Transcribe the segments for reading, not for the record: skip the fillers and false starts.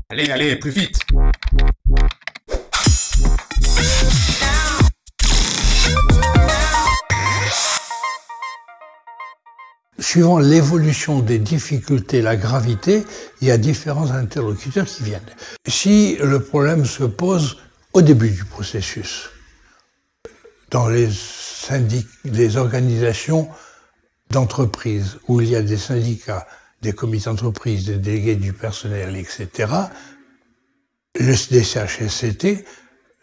Allez, allez, plus vite. Suivant l'évolution des difficultés, la gravité, il y a différents interlocuteurs qui viennent. Si le problème se pose au début du processus, dans les organisations d'entreprise, où il y a des syndicats, des comités d'entreprise, des délégués du personnel, etc., le DCHSCT,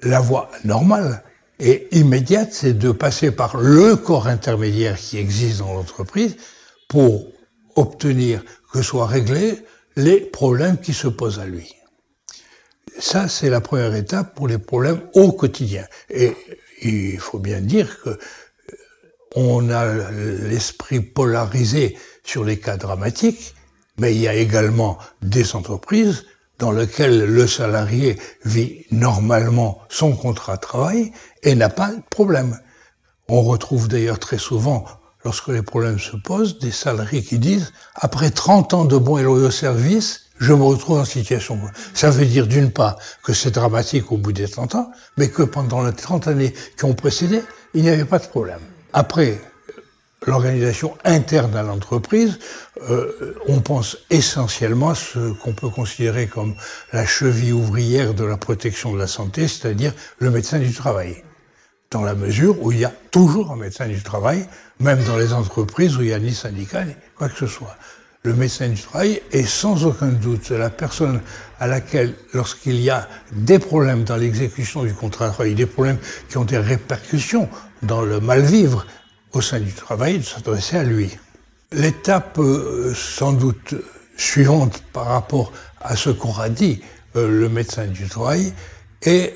la voie normale et immédiate, c'est de passer par le corps intermédiaire qui existe dans l'entreprise pour obtenir que soient réglés les problèmes qui se posent à lui. Ça, c'est la première étape pour les problèmes au quotidien. Et il faut bien dire que on a l'esprit polarisé sur les cas dramatiques, mais il y a également des entreprises dans lesquelles le salarié vit normalement son contrat de travail et n'a pas de problème. On retrouve d'ailleurs très souvent, lorsque les problèmes se posent, des salariés qui disent « Après 30 ans de bons et loyaux services, je me retrouve en situation. » Ça veut dire d'une part que c'est dramatique au bout des 30 ans, mais que pendant les 30 années qui ont précédé, il n'y avait pas de problème. Après, l'organisation interne à l'entreprise, on pense essentiellement à ce qu'on peut considérer comme la cheville ouvrière de la protection de la santé, c'est-à-dire le médecin du travail. Dans la mesure où il y a toujours un médecin du travail, même dans les entreprises où il n'y a ni syndicat, ni quoi que ce soit. Le médecin du travail est sans aucun doute la personne à laquelle, lorsqu'il y a des problèmes dans l'exécution du contrat de travail, des problèmes qui ont des répercussions dans le mal-vivre au sein du travail, de s'adresser à lui. L'étape sans doute suivante par rapport à ce qu'aura dit le médecin du travail est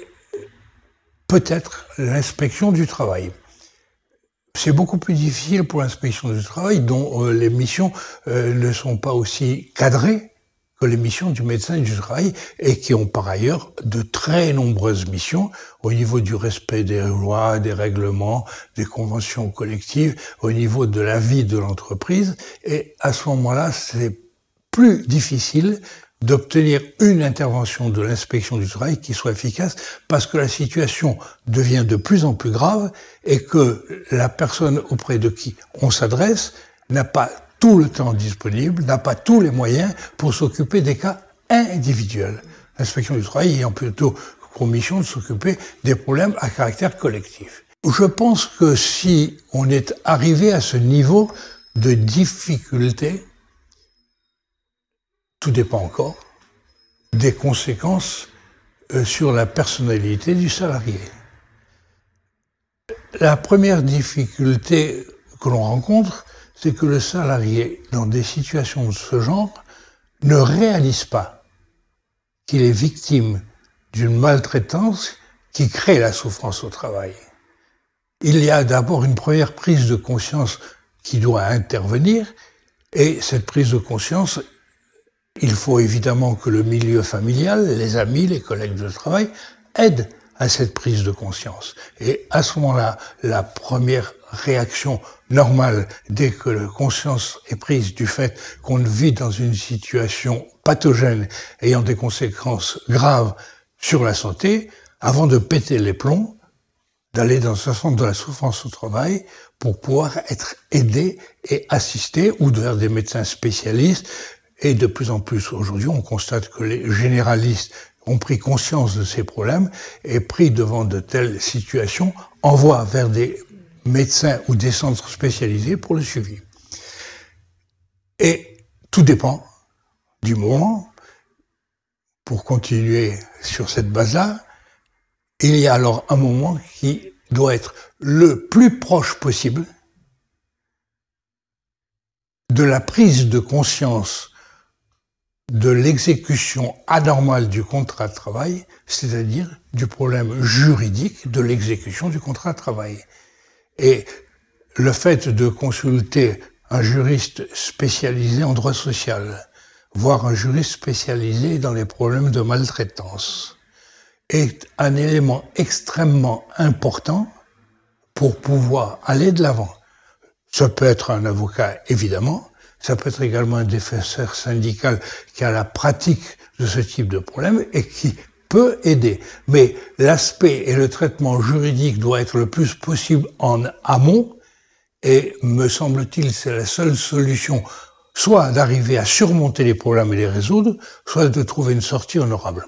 peut-être l'inspection du travail. C'est beaucoup plus difficile pour l'inspection du travail, dont les missions ne sont pas aussi cadrées que les missions du médecin du travail, et qui ont par ailleurs de très nombreuses missions au niveau du respect des lois, des règlements, des conventions collectives, au niveau de la vie de l'entreprise. Et à ce moment-là, c'est plus difficile d'obtenir une intervention de l'inspection du travail qui soit efficace, parce que la situation devient de plus en plus grave et que la personne auprès de qui on s'adresse n'a pas tout le temps disponible, n'a pas tous les moyens pour s'occuper des cas individuels. L'inspection du travail ayant plutôt pour mission de s'occuper des problèmes à caractère collectif. Je pense que si on est arrivé à ce niveau de difficulté, tout dépend encore des conséquences sur la personnalité du salarié. La première difficulté que l'on rencontre, c'est que le salarié, dans des situations de ce genre, ne réalise pas qu'il est victime d'une maltraitance qui crée la souffrance au travail. Il y a d'abord une première prise de conscience qui doit intervenir, et cette prise de conscience, il faut évidemment que le milieu familial, les amis, les collègues de travail aident à cette prise de conscience. Et à ce moment-là, la première réaction normale, dès que la conscience est prise du fait qu'on vit dans une situation pathogène ayant des conséquences graves sur la santé, avant de péter les plombs, d'aller dans un centre de la souffrance au travail pour pouvoir être aidé et assisté, ou vers des médecins spécialistes. Et de plus en plus aujourd'hui, on constate que les généralistes ont pris conscience de ces problèmes et, pris devant de telles situations, envoient vers des médecins ou des centres spécialisés pour le suivi. Et tout dépend du moment. Pour continuer sur cette base-là, il y a alors un moment qui doit être le plus proche possible de la prise de conscience de l'exécution anormale du contrat de travail, c'est-à-dire du problème juridique de l'exécution du contrat de travail. Et le fait de consulter un juriste spécialisé en droit social, voire un juriste spécialisé dans les problèmes de maltraitance, est un élément extrêmement important pour pouvoir aller de l'avant. Ça peut être un avocat, évidemment. Ça peut être également un défenseur syndical qui a la pratique de ce type de problème et qui peut aider. Mais l'aspect et le traitement juridique doit être le plus possible en amont et, me semble-t-il, c'est la seule solution, soit d'arriver à surmonter les problèmes et les résoudre, soit de trouver une sortie honorable.